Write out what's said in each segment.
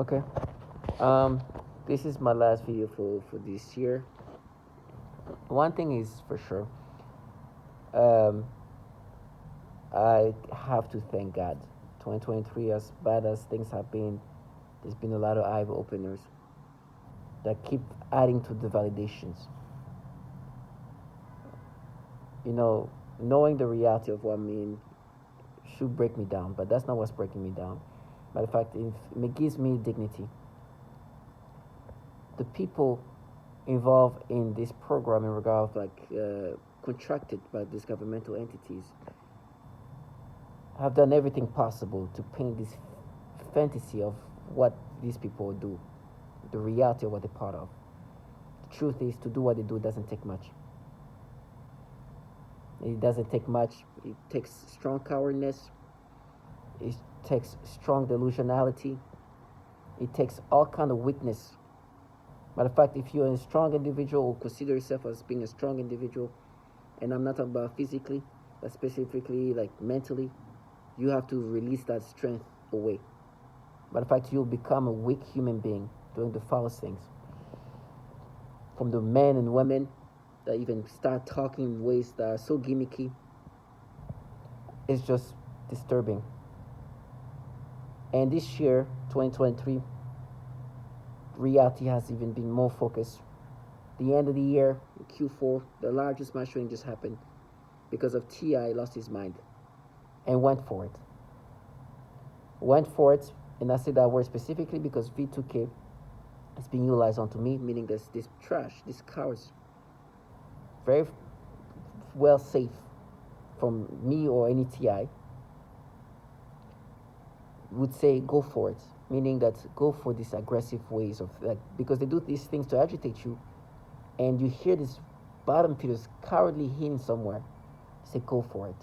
Okay. Um, this is my last video for this year. One thing is for sure. Um, I have to thank God. 2023, as bad as things have been, there's been a lot of eye openers that keep adding to the validations. You know, knowing the reality of what I mean should break me down, but that's not what's breaking me down. Matter of fact, it gives me dignity. The people involved in this program in regard of contracted by these governmental entities have done everything possible to paint this fantasy of what these people do, the reality of what they're part of. The truth is, to do what they do doesn't take much. It doesn't take much. It takes strong cowardness. It takes strong delusionality. It takes all kind of weakness. Matter of fact, if you're a strong individual or consider yourself as being a strong individual, and I'm not talking about physically, but specifically like mentally, you have to release that strength away. Matter of fact, you'll become a weak human being doing the foulest things. From the men and women that even start talking in ways that are so gimmicky, it's just disturbing. And this year, 2023, reality has even been more focused. The end of the year, Q4, the largest mass shooting just happened because of T.I. lost his mind and went for it. Went for it, and I say that word specifically because V2K is being utilized onto me, meaning this trash, these cowards, very well safe from me or any TI, would say go for it, meaning that go for these aggressive ways of like, because they do these things to agitate you, and you hear this bottom feeders cowardly hitting somewhere, say go for it.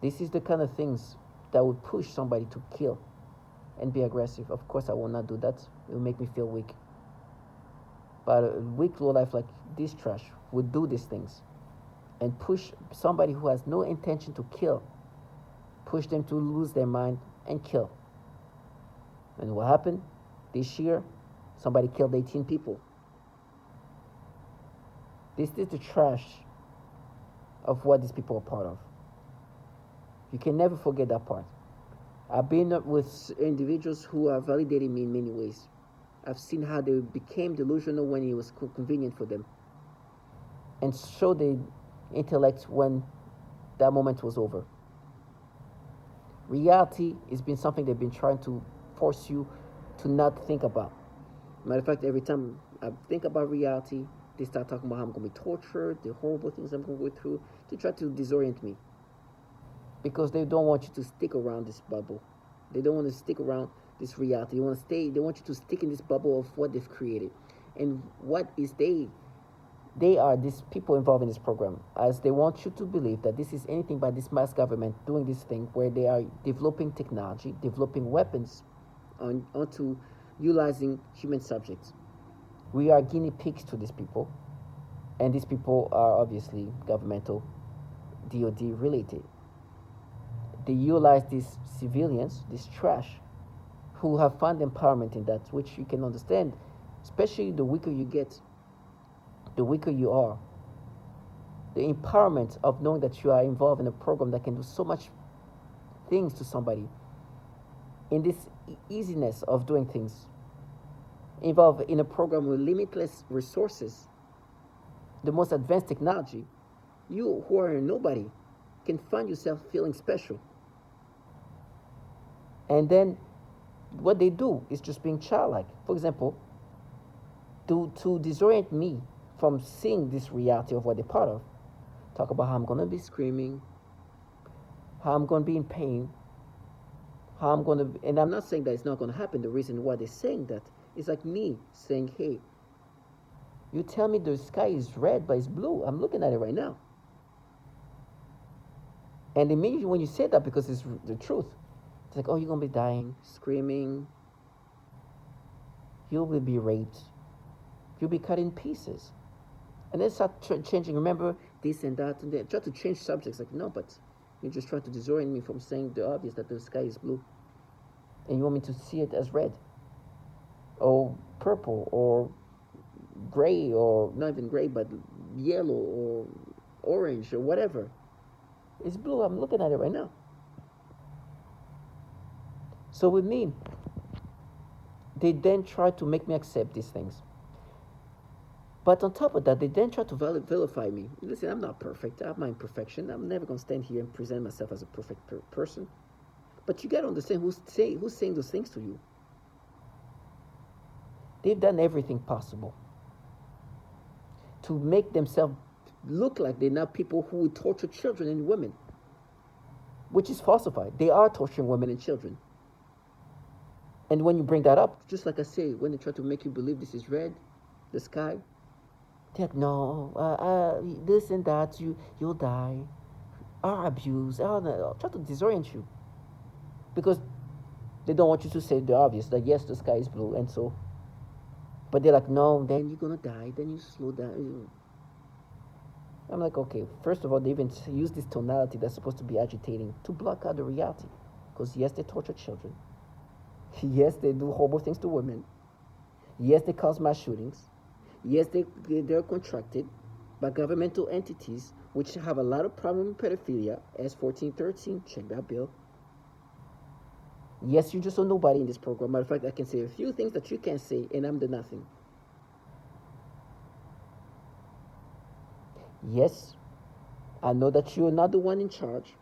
This is the kind of things that would push somebody to kill and be aggressive. Of course, I will not do that. It will make me feel weak. But a weak low life like this trash would do these things and push somebody who has no intention to kill, push them to lose their mind and kill. And what happened? This year, somebody killed 18 people. This is the trash of what these people are part of. You can never forget that part. I've been with individuals who are validating me in many ways. I've seen how they became delusional when it was convenient for them, and show their intellect when that moment was over. Reality has been something they've been trying to force you to not think about. Matter of fact, every time I think about reality, they start talking about how I'm going to be tortured, the horrible things I'm going to go through, to try to disorient me. Because they don't want you to stick around this bubble. They don't want to stick around this reality. They want to stay. They want you to stick in this bubble of what they've created, and what is they. They are these people involved in this program, as they want you to believe that this is anything but this mass government doing this thing where they are developing technology, developing weapons, onto utilizing human subjects. We are guinea pigs to these people, and these people are obviously governmental, DoD related. They utilize these civilians, this trash, who have found empowerment in that, which you can understand, especially the weaker you get, the weaker you are. The empowerment of knowing that you are involved in a program that can do so much things to somebody, in this easiness of doing things, involved in a program with limitless resources, the most advanced technology, you who are a nobody can find yourself feeling special. And then what they do is just being childlike. For example, to disorient me from seeing this reality of what they're part of, talk about how I'm going to be screaming, how I'm going to be in pain, how I'm going to, and I'm not saying that it's not going to happen. The reason why they're saying that is like me saying, hey, you tell me the sky is red, but it's blue. I'm looking at it right now. And immediately when you say that, because it's the truth, it's like, oh, you're going to be dying, screaming. You will be raped. You'll be cut in pieces. And then start changing, remember this and that, and then try to change subjects. Like, no, but you're just trying to disorient me from saying the obvious that the sky is blue. and you want me to see it as red, or purple, or gray, or not even gray, but yellow, or orange, or whatever. It's blue. I'm looking at it right now. So with me, they then try to make me accept these things. But on top of that, they then try to vilify me. Listen, I'm not perfect. I have my imperfection. I'm never going to stand here and present myself as a perfect person. But you got to understand who's saying those things to you. They've done everything possible to make themselves look like they're not people who would torture children and women, which is falsified. They are torturing women and children. And when you bring that up, just like I say, when they try to make you believe this is red, the sky, they're like, no, this and that, you'll die, abuse, try to disorient you. Because they don't want you to say the obvious, that yes, the sky is blue, and so. But they're like, no, then you're going to die, then you slow down. I'm like, okay, first of all, they even use this tonality that's supposed to be agitating to block out the reality. Because yes, they torture children. Yes, they do horrible things to women. Yes, they cause mass shootings. Yes, they're contracted by governmental entities which have a lot of problem with pedophilia. S1413, check that bill. Yes, you're just a nobody in this program. Matter of fact, I can say a few things that you can't say, and I'm the nothing. Yes, I know that you're not the one in charge.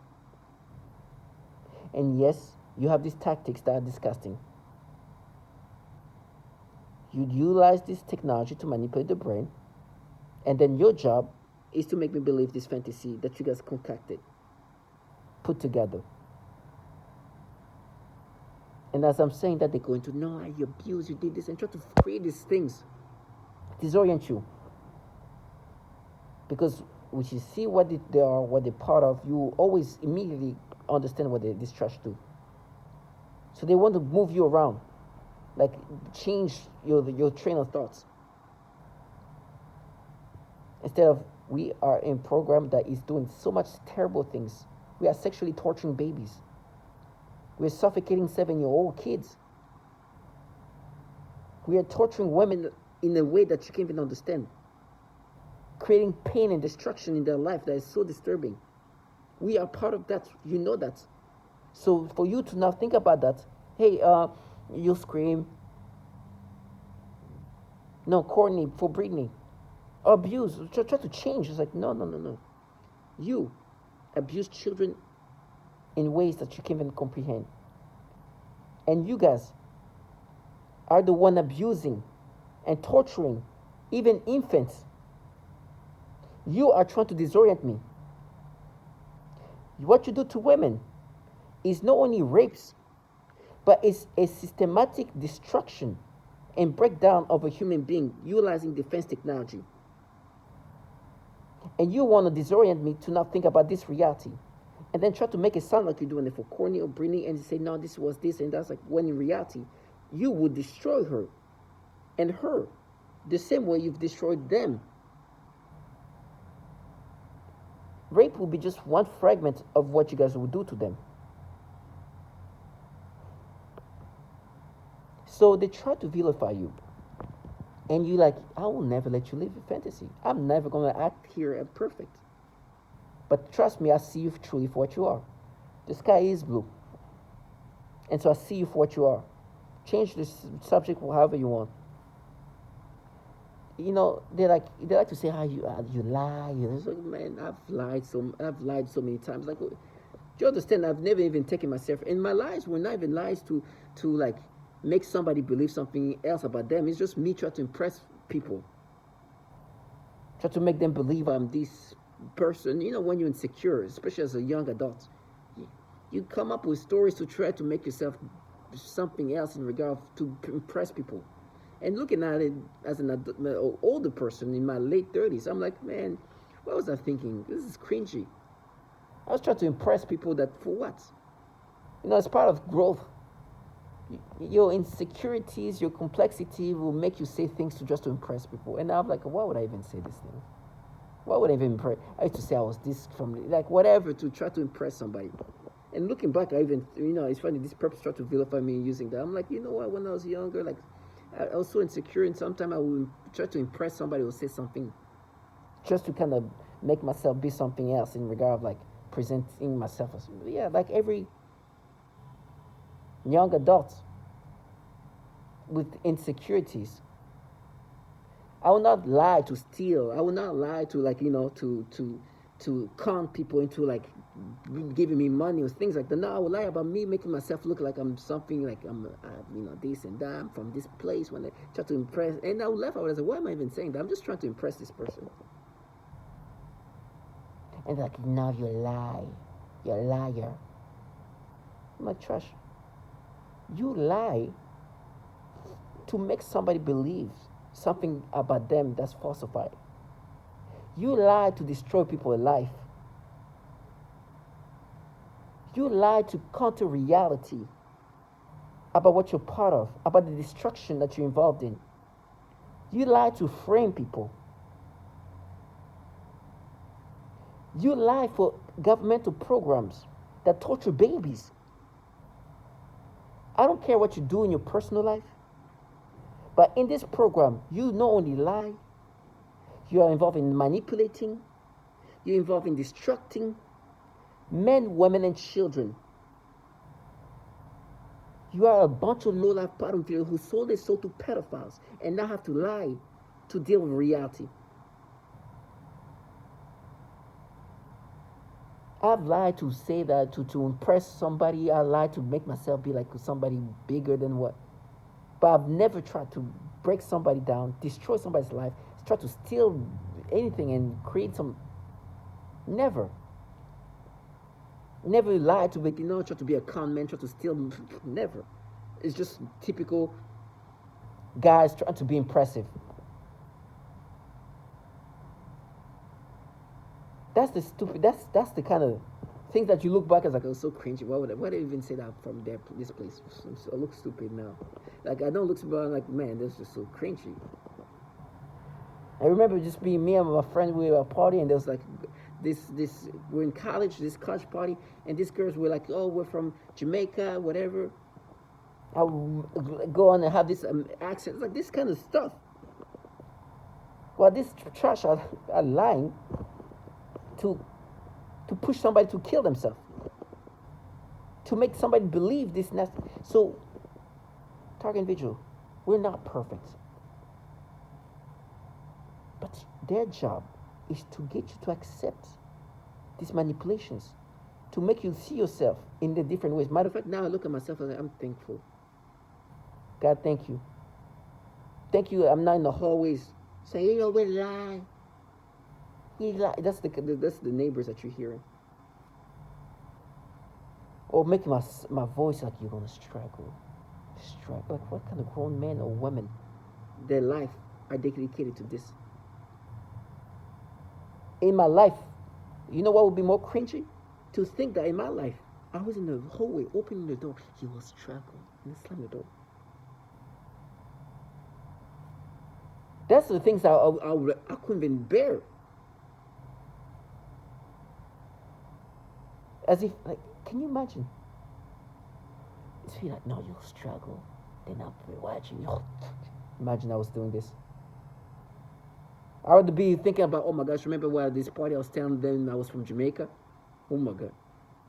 And yes, you have these tactics that are disgusting. You utilize this technology to manipulate the brain, and then your job is to make me believe this fantasy that you guys concocted, put together. And as I'm saying that, they're going to, no, you abused, you did this, and try to create these things, disorient you. Because when you see what they are, what they're part of, you always immediately understand what this trash do. So they want to move you around, like change your train of thoughts. Instead of, we are in a program that is doing so much terrible things. We are sexually torturing babies. We're suffocating 7-year-old kids. We are torturing women in a way that you can't even understand. Creating pain and destruction in their life that is so disturbing. We are part of that. You know that. So for you to now think about that, hey, you scream. No, Courtney, for Britney. Abuse. Try to change. It's like, no. You abuse children in ways that you can't even comprehend. And you guys are the one abusing and torturing even infants. You are trying to disorient me. What you do to women is not only rapes, but it's a systematic destruction and breakdown of a human being utilizing defense technology. And you want to disorient me to not think about this reality. And then try to make it sound like you're doing it for Courtney or Brittany, and you say, no, this was this, and that's like, when in reality, you would destroy her and her the same way you've destroyed them. Rape will be just one fragment of what you guys will do to them. So they try to vilify you. And you like, I will never let you live in fantasy. I'm never going to act here as perfect. But trust me, I see you truly for what you are. The sky is blue. And so I see you for what you are. Change the subject however you want. You know, they like to say how you lie. It's like, man, I've lied so many times. Like, do you understand? I've never even taken myself. And my lies were not even lies to like make somebody believe something else about them. It's just me trying to impress people. Try to make them believe I'm this person. You know, when you're insecure, especially as a young adult, you come up with stories to try to make yourself something else in regard to impress people. And looking at it as an older person in my late 30s, I'm like, man, what was I thinking? This is cringy. I was trying to impress people that, for what? You know, it's part of growth. Your insecurities, your complexity will make you say things just to impress people. And I'm like, why would I even say this thing? Why would I even impress? I used to say I was this from, like, whatever, to try to impress somebody. And looking back, I even, it's funny, this purpose tried to vilify me using that. I'm like, you know what, when I was younger, like, I was so insecure, and sometimes I would try to impress somebody or say something just to kind of make myself be something else in regard of like presenting myself as, yeah, like every young adult with insecurities. I will not lie to steal. I will not lie to like to con people into like giving me money or things like that. No, I will lie about me making myself look like I'm something, like I'm this and that. I'm from this place. When I try to impress, and I will laugh. I was like, why am I even saying that? I'm just trying to impress this person. And they're like, now you lie, you're a liar. I'm like, trash. You lie to make somebody believe something about them that's falsified. You lie to destroy people's life. You lie to counter reality about what you're part of, about the destruction that you're involved in. You lie to frame people. You lie for governmental programs that torture babies. I don't care what you do in your personal life, but in this program, you not only lie, you are involved in manipulating, you're involved in destructing men, women, and children. You are a bunch of low-life bottom feeders who sold their soul to pedophiles and now have to lie to deal with reality. I've lied to say that, to impress somebody. I lied to make myself be like somebody bigger than what. But I've never tried to break somebody down, destroy somebody's life, try to steal anything and create some. Never. Never lied to make, try to be a con man, try to steal. Never. It's just typical guys trying to be impressive. That's the stupid. That's the kind of things that you look back as like, oh, so cringy. Why did I even say that from this place? I look stupid now. Like I don't look stupid. I'm like, man, this is just so cringy. I remember just being me and my friend. We were at a party, and there was like this. We're in college, this college party, and these girls were like, oh, we're from Jamaica, whatever. I would go on and have this accent, like this kind of stuff. Well, this trash are lying to push somebody to kill themselves, to make somebody believe this. So, target individual, we're not perfect, but their job is to get you to accept these manipulations, to make you see yourself in the different ways. Matter of fact, now I look at myself and I'm thankful. God, thank you. Thank you. I'm not in the hallways saying, "You we lie." He lie. That's the neighbors that you're hearing. Or making my voice like you're gonna struggle. Like what kind of grown men or women, their life are dedicated to this? In my life, you know what would be more cringy? To think that in my life, I was in the hallway opening the door, you will struggle, and slam the door. That's the things I couldn't even bear. As if, like, can you imagine? It's feel like, no, you'll struggle. Then I'll be watching you. Imagine I was doing this. I would be thinking about, oh my gosh, remember when this party I was telling them I was from Jamaica? Oh my God.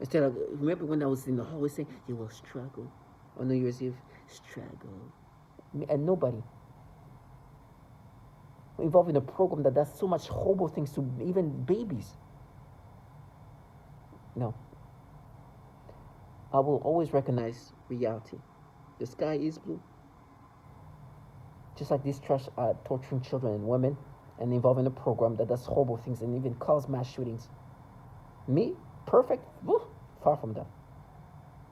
Instead of, remember when I was in the hallway saying, you will struggle. On New Year's Eve, struggle. And nobody involved in a program that does so much horrible things to even babies. No. I will always recognize reality. The sky is blue. Just like these trash are torturing children and women and involving a program that does horrible things and even cause mass shootings. Me, perfect? Woo, far from that.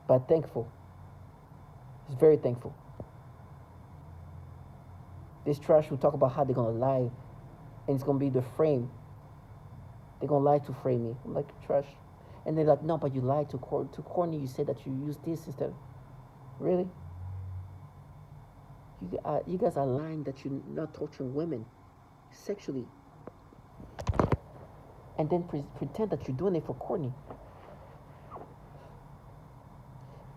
But thankful. Just very thankful. This trash will talk about how they're going to lie and it's going to be the frame. They're going to lie to frame me. I'm like, trash. And they're like, no, but you lied to Courtney. You said that you used this instead. Really? You guys are lying that you're not torturing women sexually. And then pretend that you're doing it for Courtney.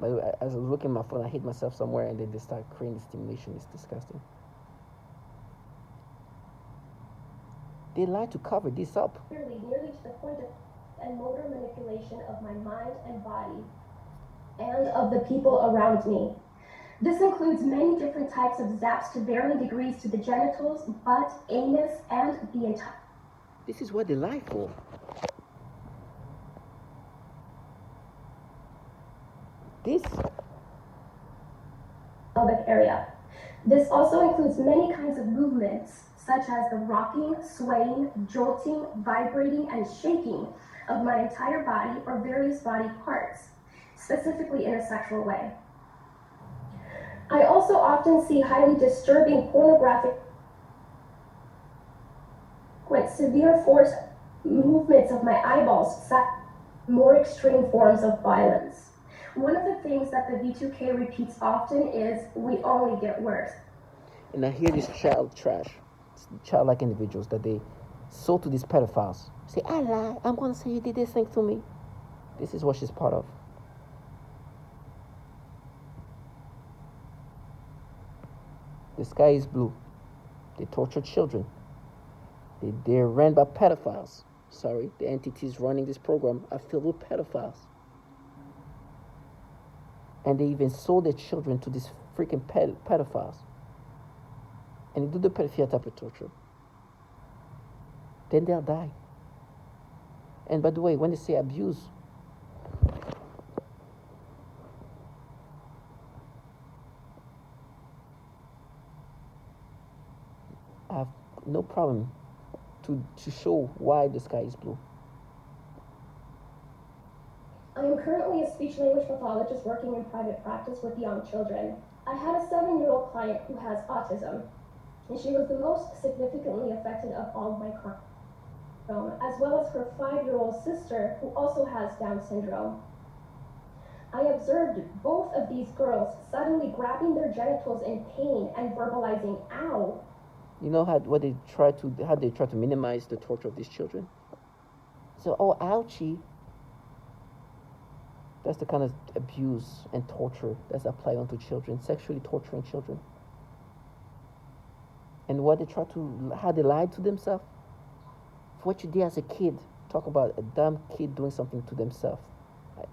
By the way, as I was looking at my phone, I hit myself somewhere, and then they start creating the stimulation. It's disgusting. They like to cover this up. Nearly to the point of and motor manipulation of my mind and body, and of the people around me. This includes many different types of zaps to varying degrees to the genitals, butt, anus, and the entire. This is what they lie for. This pelvic area. This also includes many kinds of movements, such as the rocking, swaying, jolting, vibrating, and shaking of my entire body or various body parts, specifically in a sexual way. I also often see highly disturbing pornographic, severe force movements of my eyeballs, more extreme forms of violence. One of the things that the V2K repeats often is, we only get worse. And I hear this child trash, childlike individuals that they sold to these pedophiles. Say, I lie, I'm going to say you did this thing to me. This is what she's part of. The sky is blue. They torture children. They're ran by pedophiles. Sorry, the entities running this program are filled with pedophiles. And they even sold their children to these freaking pedophiles. And they do the pedophilia type of torture. Then they'll die. And by the way, when they say abuse, I have no problem to show why the sky is blue. I am currently a speech-language pathologist working in private practice with young children. I had a 7-year-old client who has autism, and she was the most significantly affected of all my clients, as well as her 5-year-old sister who also has Down syndrome. I observed both of these girls suddenly grabbing their genitals in pain and verbalizing, ow. You know how they try to minimize the torture of these children? So, oh, ouchie. That's the kind of abuse and torture that's applied onto children, sexually torturing children. And how they lied to themselves. For what you did as a kid, talk about a dumb kid doing something to themselves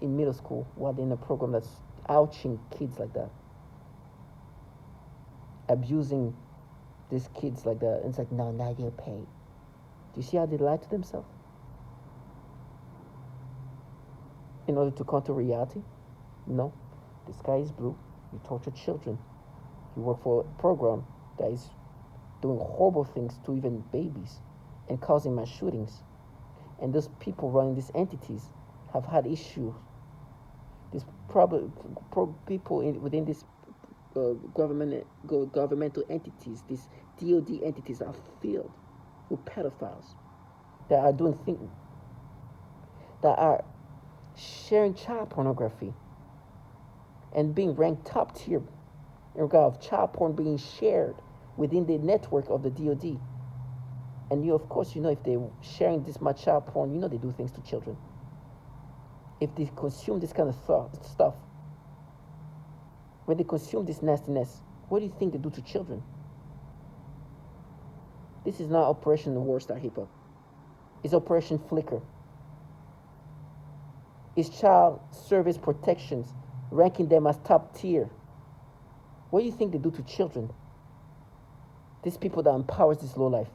in middle school while they're in a program that's ouching kids like that. Abusing these kids like that. And it's like, no, now you're paid. Do you see how they lied to themselves? In order to counter reality? No. The sky is blue. You torture children. You work for a program that is doing horrible things to even babies and causing mass shootings. And those people running these entities have had issues. These people within these governmental entities, these DOD entities, are filled with pedophiles that are doing things, that are sharing child pornography and being ranked top tier in regard of child porn being shared within the network of the DOD. And of course, if they're sharing this much child porn, they do things to children. If they consume this kind of stuff, when they consume this nastiness, what do you think they do to children? This is not Operation War Star Hip Hop. It's Operation Flicker. It's child service protections, ranking them as top tier. What do you think they do to children? These people that empowers this low life.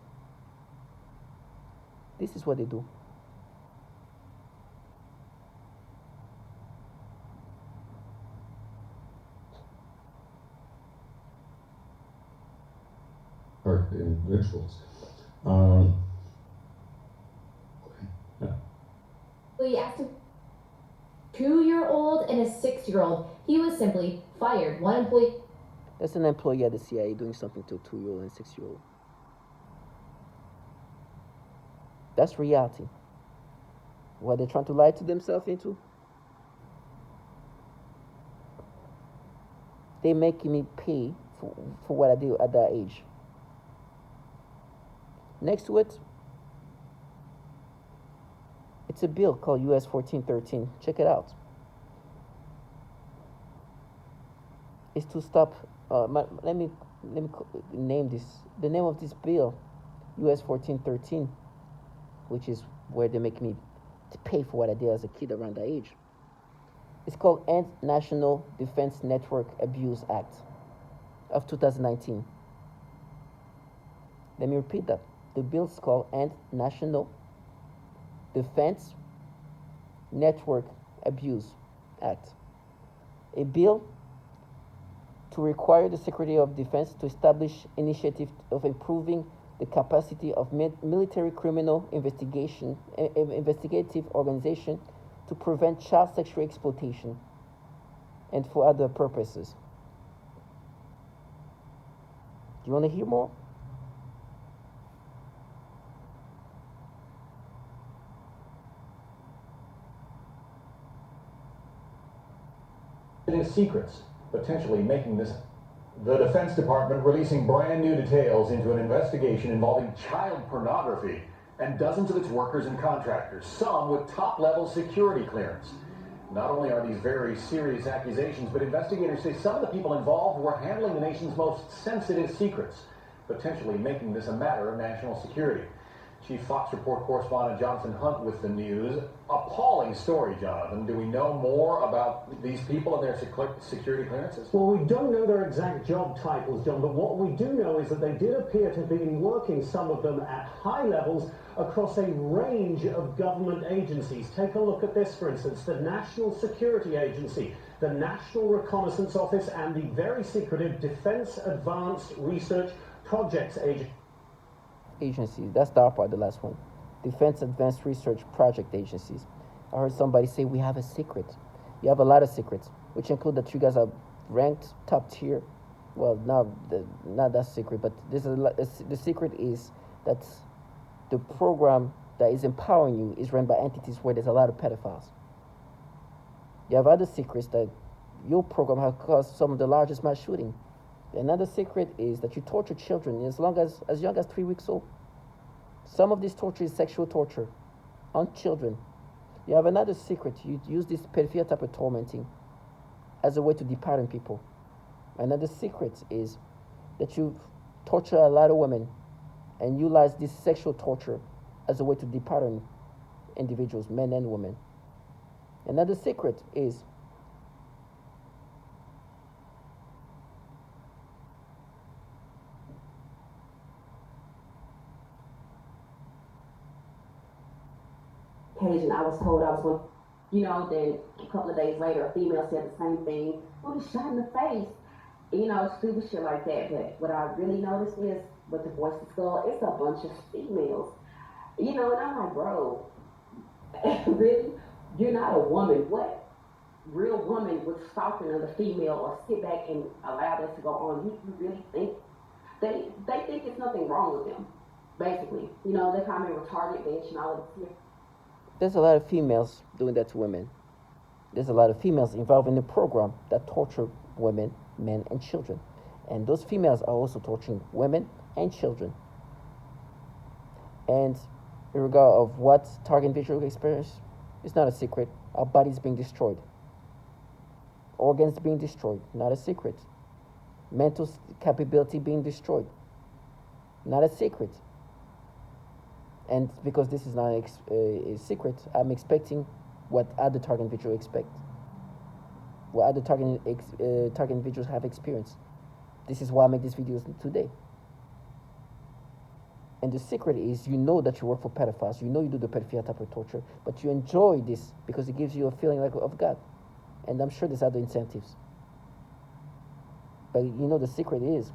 This is what they do. Or in rituals. Yeah. We asked a 2-year-old and a 6-year-old. He was simply fired. One employee. That's an employee at the CIA doing something to a 2-year-old and 6-year-old. That's reality. What they're trying to lie to themselves into. They're making me pay for what I do at that age. Next to it, it's a bill called US 1413. Check it out. is to stop. Let me name this. The name of this bill, US 1413, which is where they make me to pay for what I did as a kid around that age. It's called End National Defense Network Abuse Act of 2019. Let me repeat that. The bill is called End National Defense Network Abuse Act. A bill to require the Secretary of Defense to establish initiative of improving the capacity of military criminal investigative organization to prevent child sexual exploitation and for other purposes. Do you want to hear more? Secrets, potentially making this. The Defense Department releasing brand new details into an investigation involving child pornography and dozens of its workers and contractors, some with top-level security clearance. Not only are these very serious accusations, but investigators say some of the people involved were handling the nation's most sensitive secrets, potentially making this a matter of national security. Chief Fox Report correspondent Jonathan Hunt with the news. Appalling story, Jonathan. Do we know more about these people and their security clearances? Well, we don't know their exact job titles, John, but what we do know is that they did appear to have been working, some of them at high levels, across a range of government agencies. Take a look at this, for instance, the National Security Agency, the National Reconnaissance Office, and the very secretive Defense Advanced Research Projects Agency. Agencies. That's DARPA, the last one. Defense Advanced Research Project Agencies. I heard somebody say we have a secret. You have a lot of secrets, which include that you guys are ranked top tier. Well, not that secret, but this is the secret is that the program that is empowering you is run by entities where there's a lot of pedophiles. You have other secrets that your program has caused some of the largest mass shooting. Another secret is that you torture children as young as 3 weeks old. Some of this torture is sexual torture on children. You have another secret. You use this pedophilia type of tormenting as a way to depattern people. Another secret is that you torture a lot of women and utilize this sexual torture as a way to depattern individuals, men and women. Another secret is occasion I was told I was going to, then a couple of days later, a female said the same thing. Well, he shot in the face. Stupid shit like that. But what I really noticed is, with the Voice of Skull, it's a bunch of females. And I'm like, bro, really? You're not a woman. What real woman would soften on the female or sit back and allow this to go on? You really think? They think there's nothing wrong with them, basically. They call me retarded bitch and all of this. There's a lot of females doing that to women. There's a lot of females involved in the program that torture women, men, and children. And those females are also torturing women and children. And in regard of what target visual experience, it's not a secret. Our bodies being destroyed. Organs being destroyed, not a secret. Mental capability being destroyed, not a secret. And because this is not a secret, I'm expecting what other target individuals expect. What other target individuals have experienced. This is why I make these videos today. And the secret is, you know that you work for pedophiles. You know you do the pedophilia type of torture. But you enjoy this because it gives you a feeling like of God. And I'm sure there's other incentives. But the secret is,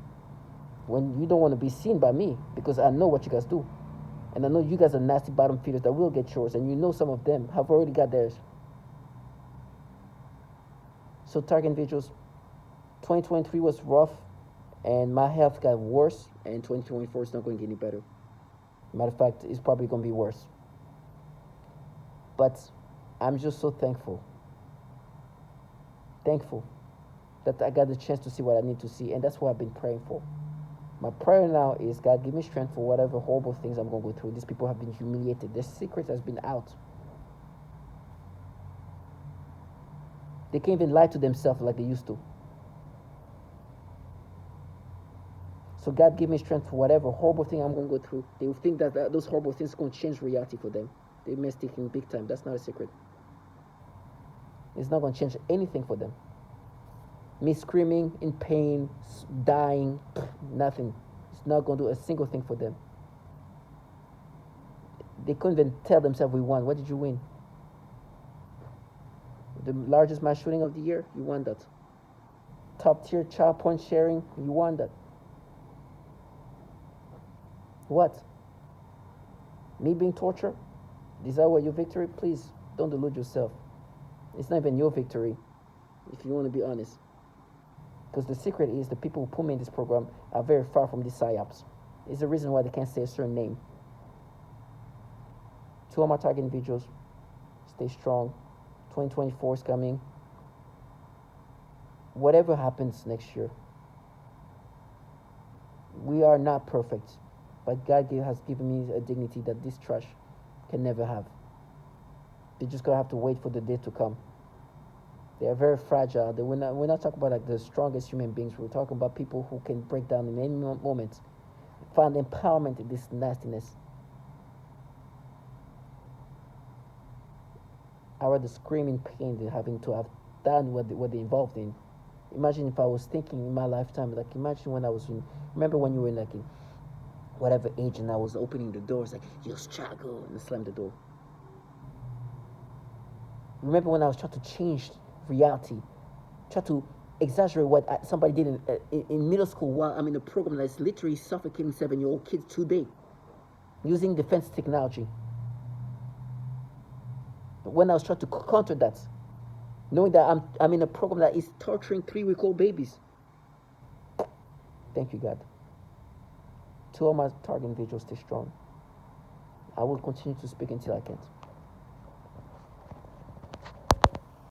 when you don't want to be seen by me, because I know what you guys do. And I know you guys are nasty bottom feeders that will get yours, and some of them have already got theirs. So target individuals, 2023 was rough, and my health got worse, and 2024 is not going to get any better. Matter of fact, it's probably going to be worse. But I'm just so thankful that I got the chance to see what I need to see, and that's what I've been praying for. My prayer now is, God, give me strength for whatever horrible things I'm going to go through. These people have been humiliated. Their secret has been out. They can't even lie to themselves like they used to. So God give me strength for whatever horrible thing I'm going to go through. They will think that those horrible things are going to change reality for them. They mistaken big time. That's not a secret. It's not going to change anything for them. Me screaming in pain, dying, nothing. It's not going to do a single thing for them. They couldn't even tell themselves we won. What did you win? The largest mass shooting of the year? You won that. Top tier child porn sharing? You won that. What? Me being tortured? Is that what your victory? Please, don't delude yourself. It's not even your victory, if you want to be honest. Because the secret is the people who put me in this program are very far from these psyops. It's the reason why they can't say a certain name. To all my target individuals, stay strong. 2024 is coming. Whatever happens next year, we are not perfect, but God has given me a dignity that this trash can never have. They're just gonna have to wait for the day to come. They are very fragile. We're not talking about like the strongest human beings. We're talking about people who can break down in any moment, find empowerment in this nastiness. I rather scream in pain than having to have done what they're involved in. Imagine if I was thinking in my lifetime, like imagine when I was in, remember when you were like in whatever age and I was opening the doors, like, you struggle, and slam the door. Remember when I was trying to change reality, try to exaggerate what somebody did in middle school while I'm in a program that's literally suffocating 7-year-old kids today, using defense technology. When I was trying to counter that, knowing that I'm in a program that is torturing 3-week-old babies. Thank you, God. To all my target individuals, stay strong. I will continue to speak until I can't.